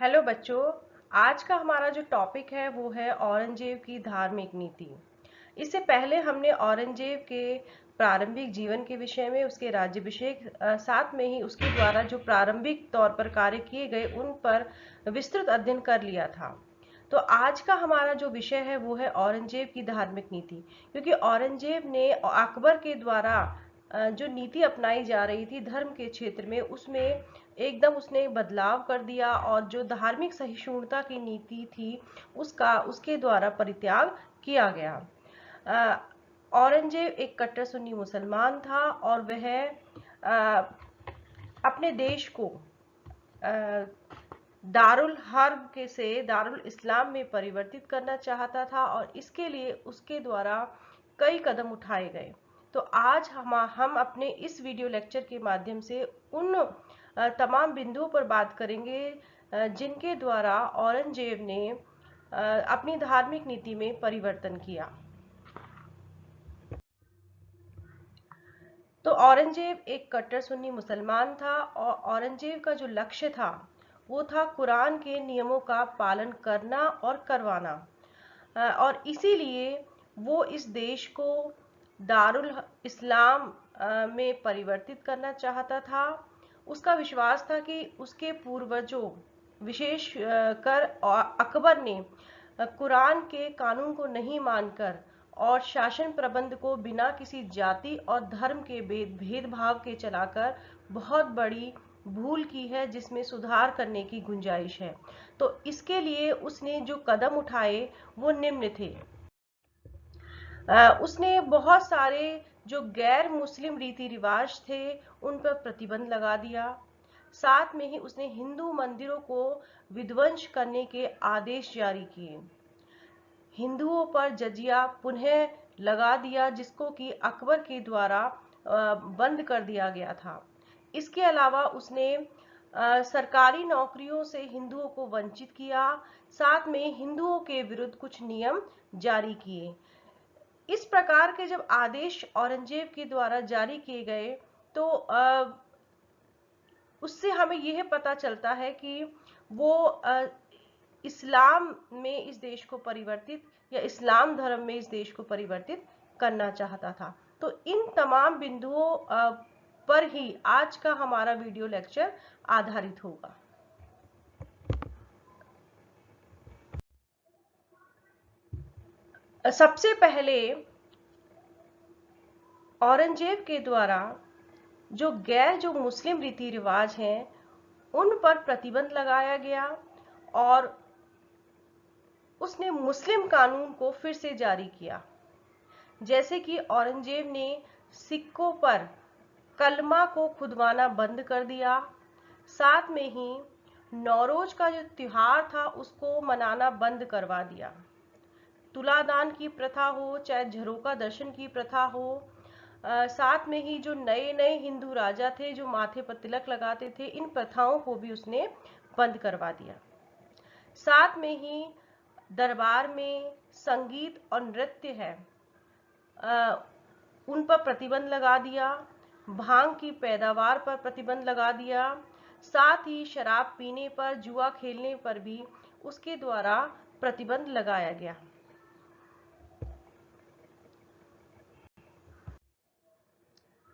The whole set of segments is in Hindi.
हेलो बच्चों। आज का हमारा जो टॉपिक है वो है औरंगजेब की धार्मिक नीति। इससे पहले हमने औरंगजेब के प्रारंभिक जीवन के विषय में, उसके राज्याभिषेक, साथ में ही उसके द्वारा जो प्रारंभिक तौर पर कार्य किए गए उन पर विस्तृत अध्ययन कर लिया था। तो आज का हमारा जो विषय है वो है औरंगजेब की धार्मिक नीति, क्योंकि औरंगजेब ने अकबर के द्वारा जो नीति अपनाई जा रही थी धर्म के क्षेत्र में, उसमें एकदम उसने बदलाव कर दिया और जो धार्मिक सहिष्णुता की नीति थी उसका उसके द्वारा परित्याग किया गया। औरंगजेब एक कट्टर सुन्नी मुसलमान था और वह अपने देश को दारुल हर्ब के से दारुल इस्लाम में परिवर्तित करना चाहता था और इसके लिए उसके द्वारा कई कदम उठाए गए। तो आज हम अपने इस वीडियो लेक्चर के माध्यम से उन तमाम बिंदुओं पर बात करेंगे जिनके द्वारा औरंगजेब ने अपनी धार्मिक नीति में परिवर्तन किया। तो औरंगजेब एक कट्टर सुन्नी मुसलमान था और औरंगजेब का जो लक्ष्य था वो था कुरान के नियमों का पालन करना और करवाना, और इसीलिए वो इस देश को दारुल इस्लाम में परिवर्तित करना चाहता था। उसका विश्वास था कि उसके पूर्वजों, विशेष कर अकबर ने कुरान के कानून को नहीं मानकर और शासन प्रबंध को बिना किसी जाति और धर्म के भेदभाव के चलाकर बहुत बड़ी भूल की है जिसमें सुधार करने की गुंजाइश है। तो इसके लिए उसने जो कदम उठाए वो निम्न थे। उसने बहुत सारे जो गैर मुस्लिम रीति रिवाज थे उन पर प्रतिबंध लगा दिया। साथ में ही उसने हिंदू मंदिरों को विध्वंस करने के आदेश जारी किए। हिंदुओं पर जजिया पुनः लगा दिया जिसको कि अकबर के द्वारा बंद कर दिया गया था। इसके अलावा उसने सरकारी नौकरियों से हिंदुओं को वंचित किया। साथ में हिंदुओं के विरुद्ध कुछ नियम जारी किए। इस प्रकार के जब आदेश औरंगजेब के द्वारा जारी किए गए तो उससे हमें यह पता चलता है कि वो इस्लाम में इस देश को परिवर्तित, या इस्लाम धर्म में इस देश को परिवर्तित करना चाहता था। तो इन तमाम बिंदुओं पर ही आज का हमारा वीडियो लेक्चर आधारित होगा। सबसे पहले औरंगजेब के द्वारा जो मुस्लिम रीति रिवाज हैं उन पर प्रतिबंध लगाया गया और उसने मुस्लिम कानून को फिर से जारी किया। जैसे कि औरंगजेब ने सिक्कों पर कलमा को खुदवाना बंद कर दिया। साथ में ही नौरोज का जो त्योहार था उसको मनाना बंद करवा दिया। तुलादान की प्रथा हो चाहे झरोका दर्शन की प्रथा हो, साथ में ही जो नए नए हिंदू राजा थे जो माथे पर तिलक लगाते थे, इन प्रथाओं को भी उसने बंद करवा दिया। साथ में ही दरबार में संगीत और नृत्य है उन पर प्रतिबंध लगा दिया। भांग की पैदावार पर प्रतिबंध लगा दिया। साथ ही शराब पीने पर, जुआ खेलने पर भी उसके द्वारा प्रतिबंध लगाया गया।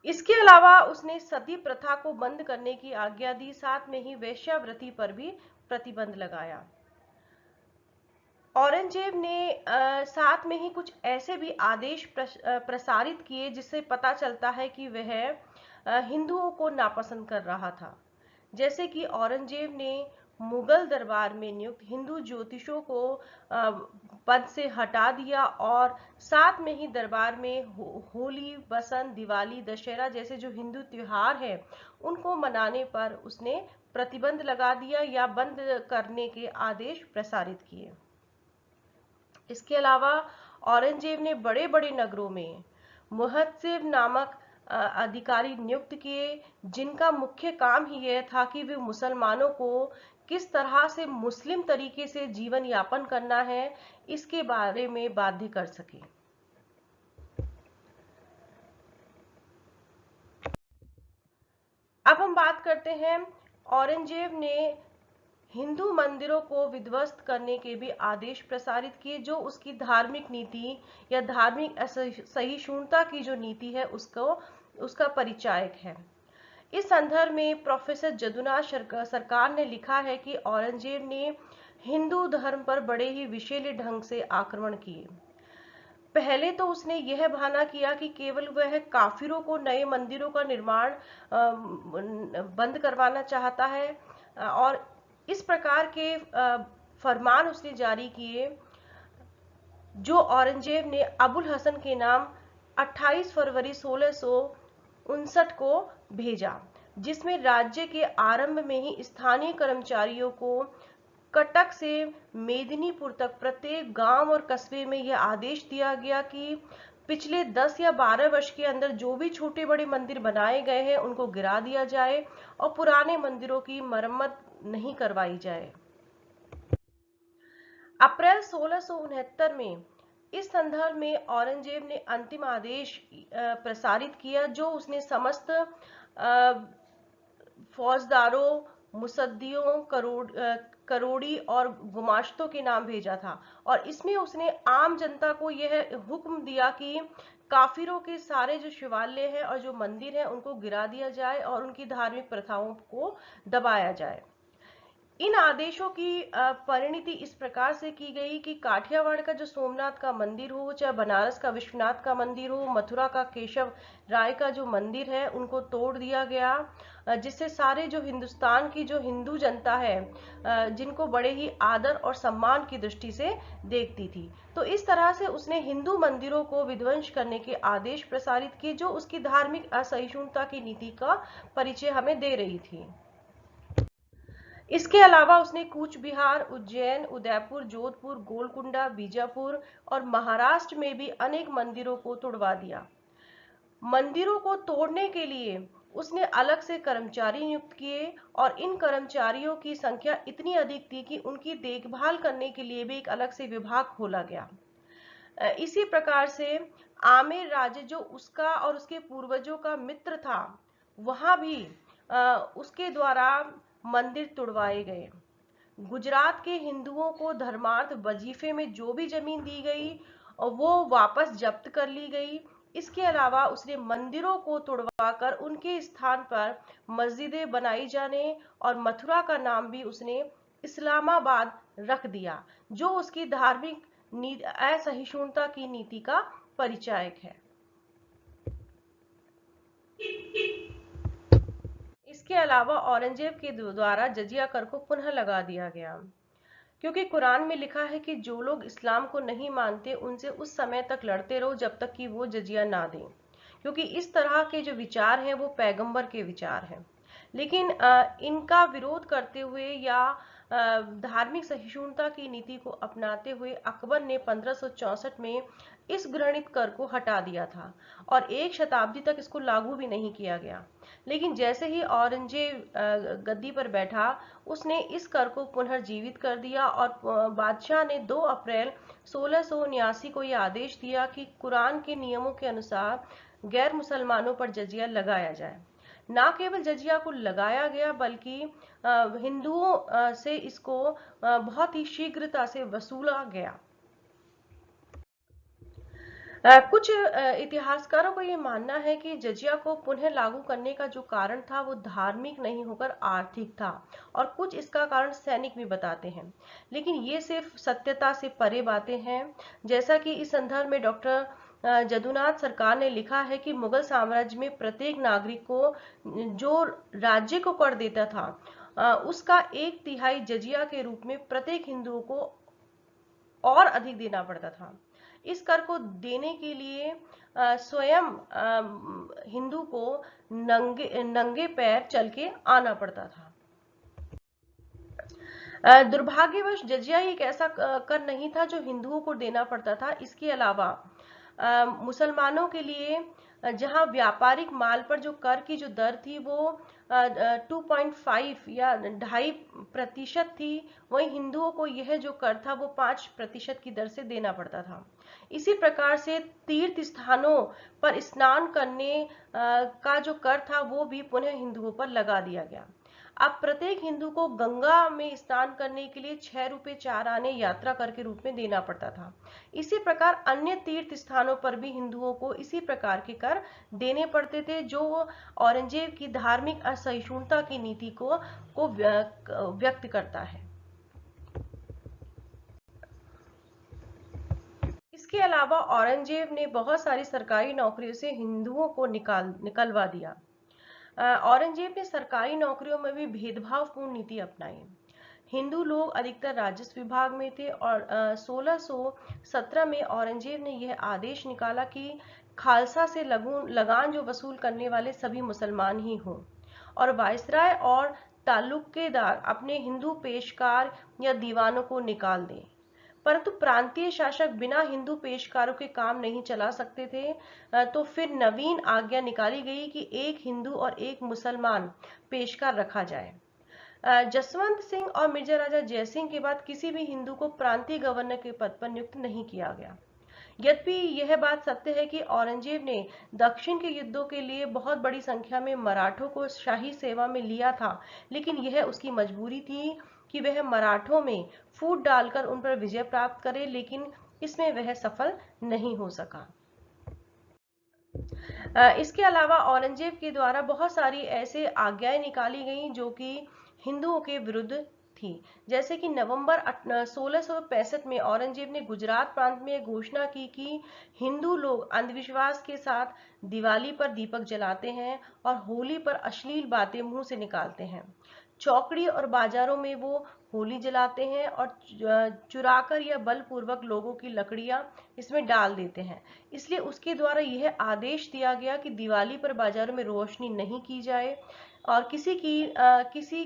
इसके अलावा उसने सती प्रथा को बंद करने की आज्ञा दी। साथ में ही वेश्यावृत्ति पर भी प्रतिबंध लगाया। औरंगजेब ने साथ में ही कुछ ऐसे भी आदेश प्रसारित किए जिससे पता चलता है कि वह हिंदुओं को नापसंद कर रहा था। जैसे कि औरंगजेब ने मुगल दरबार में नियुक्त हिंदू ज्योतिषों को पद से हटा दिया और साथ में ही दरबार में होली, बसंत, दिवाली, दशहरा जैसे जो हिंदू त्योहार है उनको मनाने पर उसने प्रतिबंध लगा दिया या बंद करने के आदेश प्रसारित किए। इसके अलावा औरंगजेब ने बड़े बड़े नगरों में मुहत्सिब नामक अधिकारी नियुक्त किए जिनका मुख्य काम ही यह था कि वे मुसलमानों को किस तरह से मुस्लिम तरीके से जीवन यापन करना है इसके बारे में बाध्य कर सके। अब हम बात करते हैं औरंगजेब ने हिंदू मंदिरों को विध्वस्त करने के भी आदेश प्रसारित किए, जो उसकी धार्मिक नीति या धार्मिक सहिष्णुता की जो नीति है उसका परिचायक है। इस संदर्भ में प्रोफेसर जदुनाथ सरकार ने लिखा है कि औरंगजेब ने हिंदू धर्म पर बड़े ही विषैले ढंग से आक्रमण किए। पहले तो उसने यह बहाना किया कि केवल वह काफिरों को नए मंदिरों का निर्माण बंद करवाना चाहता है, और इस प्रकार के फरमान उसने जारी किए, जो औरंगजेब ने अबुल हसन के नाम 28 फरवरी 1659 को भेजा, जिसमें राज्य के आरंभ में ही स्थानीय कर्मचारियों को कटक से मेदिनीपुर तक प्रत्येक गांव और कस्बे में यह आदेश दिया गया कि पिछले 10 या 12 वर्ष के अंदर जो भी छोटे बड़े मंदिर बनाए गए हैं उनको गिरा दिया जाए और पुराने मंदिरों की मरम्मत नहीं करवाई जाए। अप्रैल 1669 में इस संदर्भ में औरंगजेब ने अंतिम आदेश प्रसारित किया, जो उसने समस्त फौजदारों, मुसद्दियों, करोड़ी और गुमाश्तों के नाम भेजा था, और इसमें उसने आम जनता को यह हुक्म दिया कि काफिरों के सारे जो शिवालय हैं और जो मंदिर हैं उनको गिरा दिया जाए और उनकी धार्मिक प्रथाओं को दबाया जाए। इन आदेशों की परिणति इस प्रकार से की गई कि काठियावाड़ का जो सोमनाथ का मंदिर हो, चाहे बनारस का विश्वनाथ का मंदिर हो, मथुरा का केशव राय का जो मंदिर है, उनको तोड़ दिया गया, जिससे सारे जो हिंदुस्तान की जो हिंदू जनता है, जिनको बड़े ही आदर और सम्मान की दृष्टि से देखती थी, तो इस तरह से उसने हिंदू मंदिरों को विध्वंस करने के आदेश प्रसारित किए, जो उसकी धार्मिक असहिष्णुता की नीति का परिचय हमें दे रही थी। इसके अलावा उसने कूच बिहार, उज्जैन, उदयपुर, जोधपुर, गोलकुंडा, बीजापुर और महाराष्ट्र में भी अनेक मंदिरों को तोड़वा दिया। मंदिरों को तोड़ने के लिए उसने अलग से कर्मचारी नियुक्त किए, और इन कर्मचारियों की संख्या इतनी अधिक थी कि उनकी देखभाल करने के लिए भी एक अलग से विभाग खोला गया। इसी प्रकार से आमेर राज्य, जो उसका और उसके पूर्वजों का मित्र था, वहां भी उसके द्वारा मंदिर तुड़वाए गए। गुजरात के हिंदुओं को धर्मार्थ वजीफे में जो भी जमीन दी गई वो वापस जब्त कर ली गई। इसके अलावा उसने मंदिरों को तुड़वाकर उनके स्थान पर मस्जिदें बनाई जाने और मथुरा का नाम भी उसने इस्लामाबाद रख दिया, जो उसकी धार्मिक असहिष्णुता की नीति का परिचायक है। इसके अलावा औरंगजेब के द्वारा जजिया कर को पुनः लगा दिया गया, क्योंकि कुरान में लिखा है कि जो लोग इस्लाम को नहीं मानते उनसे उस समय तक लड़ते रहो जब तक कि वो जजिया ना दें, क्योंकि इस तरह के जो विचार हैं वो पैगंबर के विचार हैं। लेकिन इनका विरोध करते हुए या धार्मिक सहिष्णुता की नीति को अपनाते हुए अकबर ने 1564 में इस घृणित कर को हटा दिया था, और एक शताब्दी तक इसको लागू भी नहीं किया गया। लेकिन जैसे ही औरंगजेब गद्दी पर बैठा, उसने इस कर को पुनर्जीवित कर दिया, और बादशाह ने 2 अप्रैल 1679 को यह आदेश दिया कि कुरान के नियमों के अनुसार गैर मुसलमानों पर जजिया लगाया जाए। ना केवल जजिया को लगाया गया, बल्कि हिंदुओं से इसको बहुत ही शीघ्रता से वसूला गया। कुछ इतिहासकारों को ये मानना है कि जजिया को पुनः लागू करने का जो कारण था वो धार्मिक नहीं होकर आर्थिक था, और कुछ इसका कारण सैनिक भी बताते हैं, लेकिन ये सिर्फ सत्यता से परे बातें हैं। जैसा कि इस संदर्भ में डॉक्टर जदुनाथ सरकार ने लिखा है कि मुगल साम्राज्य में प्रत्येक नागरिक को जो राज्य को कर देता था, उसका 1/3 जजिया के रूप में प्रत्येक हिंदुओं को और अधिक देना पड़ता था। इस कर को देने के लिए स्वयं हिंदू को नंगे पैर चल के आना पड़ता था। दुर्भाग्यवश जजिया एक ऐसा कर नहीं था जो हिंदुओं को देना पड़ता था। इसके अलावा मुसलमानों के लिए जहां व्यापारिक माल पर जो कर की जो दर थी वो 2.5 या 2.5% थी, वहीं हिंदुओं को यह जो कर था वो 5% की दर से देना पड़ता था। इसी प्रकार से तीर्थ स्थानों पर स्नान करने का जो कर था वो भी पुनः हिंदुओं पर लगा दिया गया। अब प्रत्येक हिंदू को गंगा में स्नान करने के लिए 6 रुपए 4 आने यात्रा कर के रूप में देना पड़ता था। इसी प्रकार अन्य तीर्थ स्थानों पर भी हिंदुओं को इसी प्रकार के कर देने पड़ते थे, जो औरंगजेब की धार्मिक असहिष्णुता की नीति को व्यक्त करता है। इसके अलावा औरंगजेब ने बहुत सारी सरकारी नौकरियों से हिंदुओं को निकलवा दिया। औरंगजेब ने सरकारी नौकरियों में भी भेदभावपूर्ण नीति अपनाई। हिंदू लोग अधिकतर राजस्व विभाग में थे और 1617 में औरंगजेब ने यह आदेश निकाला कि खालसा से लगान जो वसूल करने वाले सभी मुसलमान ही हों और वायसराय और तालुकेदार अपने हिंदू पेशकार या दीवानों को निकाल दें। परंतु प्रांतीय शासक बिना हिंदू पेशकारों के काम नहीं चला सकते थे, तो फिर नवीन आज्ञा निकाली गई कि एक हिंदू और एक मुसलमान पेशकार रखा जाए। जसवंत सिंह और मिर्जा राजा जयसिंह के बाद किसी भी हिंदू को प्रांतीय गवर्नर के पद पर नियुक्त नहीं किया गया। यद्यपि यह बात सत्य है कि औरंगजेब ने दक्षिण के युद्धों के लिए बहुत बड़ी संख्या में मराठों को शाही सेवा में लिया था, लेकिन यह उसकी मजबूरी थी कि वह मराठों में फूट डालकर उन पर विजय प्राप्त करे, लेकिन इसमें वह सफल नहीं हो सका। इसके अलावा औरंगजेब के द्वारा बहुत सारी ऐसे आज्ञाएं निकाली गईं जो कि हिंदुओं के विरुद्ध थी। जैसे कि नवंबर 1665 में औरंगजेब ने गुजरात प्रांत में घोषणा की कि हिंदू लोग अंधविश्वास के साथ दिवाली पर दीपक जलाते हैं और होली पर अश्लील बातें मुंह से निकालते हैं। चौकड़ी और बाजारों में वो होली जलाते हैं और चुराकर या बलपूर्वक लोगों की लकड़ियां इसमें डाल देते हैं। इसलिए उसके द्वारा यह आदेश दिया गया कि दिवाली पर बाजारों में रोशनी नहीं की जाए और किसी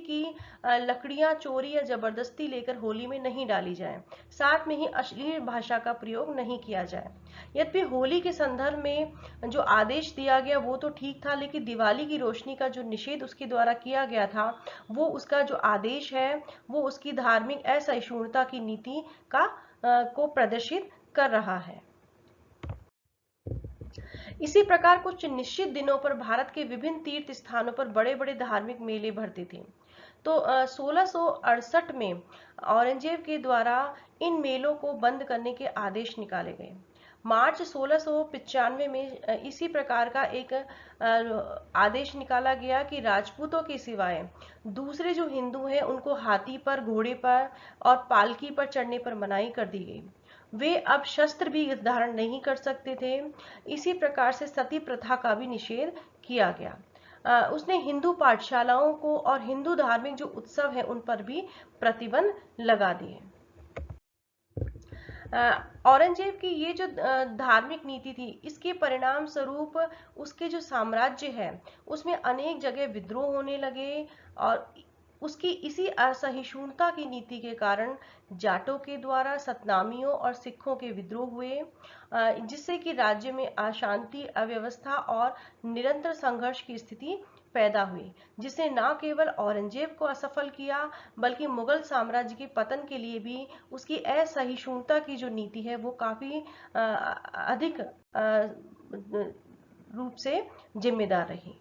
की लकड़ियां चोरी या जबरदस्ती लेकर होली में नहीं डाली जाए। साथ में ही अश्लील भाषा का प्रयोग नहीं किया जाए। यद्यपि होली के संदर्भ में जो आदेश दिया गया वो तो ठीक था, लेकिन दिवाली की रोशनी का जो निषेध उसके द्वारा किया गया था, वो उसका जो आदेश है वो उसकी धार्मिक असहिष्णुता की नीति को प्रदर्शित कर रहा है। इसी प्रकार कुछ निश्चित दिनों पर भारत के विभिन्न तीर्थ स्थानों पर बड़े बड़े धार्मिक मेले भरते थे। तो 1668 में औरंगजेब के द्वारा इन मेलों को बंद करने के आदेश निकाले गए। मार्च 1695 में इसी प्रकार का एक आदेश निकाला गया कि राजपूतों के सिवाय दूसरे जो हिंदू हैं उनको हाथी पर, घोड़े पर और पालकी पर चढ़ने पर मनाही कर दी गई। वे अब शस्त्र भी धारण नहीं कर सकते थे। इसी प्रकार से सती प्रथा का भी निषेध किया गया। उसने हिंदू पाठशालाओं को और हिंदू धार्मिक जो उत्सव है उन पर भी प्रतिबंध लगा दिए। औरंगजेब की ये जो धार्मिक नीति थी, इसके परिणाम स्वरूप उसके जो साम्राज्य है उसमें अनेक जगह विद्रोह होने लगे और उसकी इसी असहिष्णुता की नीति के कारण जाटों के द्वारा सतनामियों और सिखों के विद्रोह हुए, जिससे कि राज्य में अशांति, अव्यवस्था और निरंतर संघर्ष की स्थिति पैदा हुई, जिसने न केवल औरंगजेब को असफल किया बल्कि मुगल साम्राज्य के पतन के लिए भी उसकी असहिष्णुता की जो नीति है वो काफी अधिक रूप से जिम्मेदार रही।